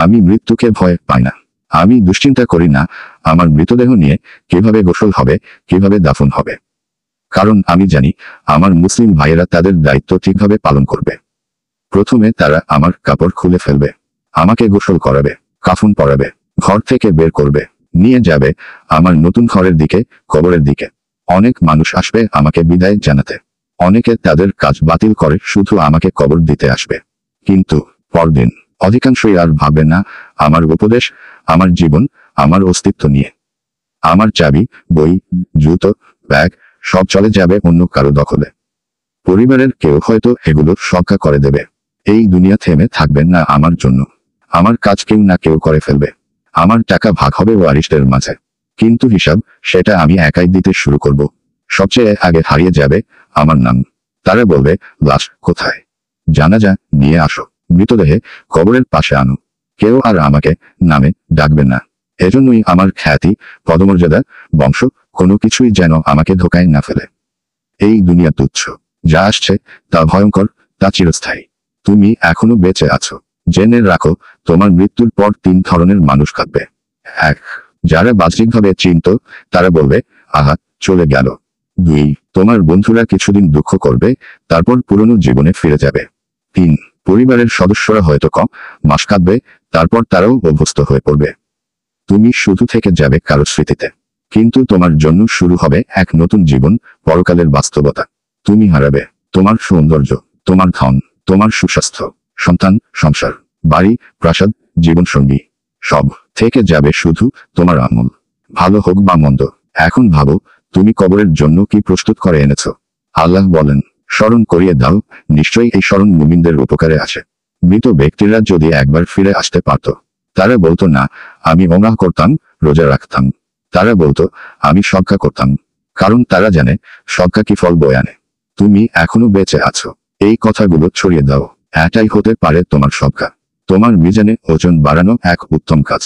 আমি মৃত্যুকে ভয় পাই না। আমি দুশ্চিন্তা করি না আমার মৃতদেহ নিয়ে কিভাবে গোসল হবে, কিভাবে দাফন হবে। কারণ আমি জানি আমার মুসলিম ভাইয়েরা তাদের দায়িত্ব ঠিকভাবে পালন করবে। প্রথমে তারা আমার কাপড় খুলে ফেলবে, আমাকে গোসল করাবে, কাফন পরাবে, ঘর থেকে বের করবে, নিয়ে যাবে আমার নতুন ঘরের দিকে, কবরের দিকে। অনেক মানুষ আসবে আমাকে বিদায় জানাতে, অনেকে তাদের কাজ বাতিল করে শুধু আমাকে কবর দিতে আসবে। কিন্তু পরদিন অধিকাংশই আর ভাববে না আমার উপদেশ, আমার জীবন, আমার অস্তিত্ব নিয়ে। আমার চাবি, বই, জুতো, ব্যাগ সব চলে যাবে অন্য কারো দখলে। পরিবারের কেউ হয়তো এগুলো সজ্ঞা করে দেবে। এই দুনিয়া থেমে থাকবেন না আমার জন্য। আমার কাজ কেউ না কেউ করে ফেলবে। আমার টাকা ভাগ হবে ওয়ারিসদের মাঝে, কিন্তু হিসাব সেটা আমি একাই দিতে শুরু করব। সবচেয়ে আগে হারিয়ে যাবে আমার নাম। তারা বলবে, লাশ কোথায়? জানাজা নিয়ে আসো, মৃতদেহে কবরের পাশে আনো। কেউ আর আমাকে নামে ডাকবে না। এজন্যই আমার খ্যাতি, পদমর্যাদা, বংশ কোনো কিছুই যেন আমাকে ধোকায় না ফেলে। এই দুনিয়া তুচ্ছ, যা আসছে তা ভয়ঙ্কর, তা চিরস্থায়ী। তুমি এখনো বেঁচে আছো, জেনে রাখো তোমার মৃত্যুর পর 3 ধরনের মানুষ কাঁদবে। 1, যারা বাহ্যিকভাবে চিন্ত, তারা বলবে, আহা চলে গেল। 2, তোমার বন্ধুরা কিছুদিন দুঃখ করবে, তারপর পুরনো জীবনে ফিরে যাবে। 3, পরিবারের সদস্যরা হয়তো কম মাস কাঁদবে, তারপর তারাও অভ্যস্ত হয়ে পড়বে। তুমি শুধু থেকে যাবে কারো স্মৃতিতে, কিন্তু তোমার জন্য শুরু হবে এক নতুন জীবন, পরকালের বাস্তবতা। তুমি হারাবে তোমার সৌন্দর্য, তোমার ধন, তোমার সুস্বাস্থ্য, সন্তান, সংসার, বাড়ি, প্রাসাদ, জীবনসঙ্গী। সব থেকে যাবে শুধু তোমার আমল, ভালো হোক বা মন্দ। এখন ভাবো তুমি কবরের জন্য কি প্রস্তুত করে এনেছ। আল্লাহ বলেন, স্মরণ করিয়ে দাও, নিশ্চয়ই এই স্মরণ মুমিনদের উপকারে আসে। মৃত ব্যক্তিরা যদি একবার ফিরে আসতে পারত, তারা বলতো না আমি ওমরাহ করতাম, রোজা রাখতাম। তারা বলতো আমি সদকা করতাম। কারণ তারা জানে সদকা কি ফল বয়ে আনে। তুমি এখনো বেঁচে আছো, এই কথাগুলো ছড়িয়ে দাও। এটাই হতে পারে তোমার সদকা, তোমার মিজানে ওজন বাড়ানো এক উত্তম কাজ।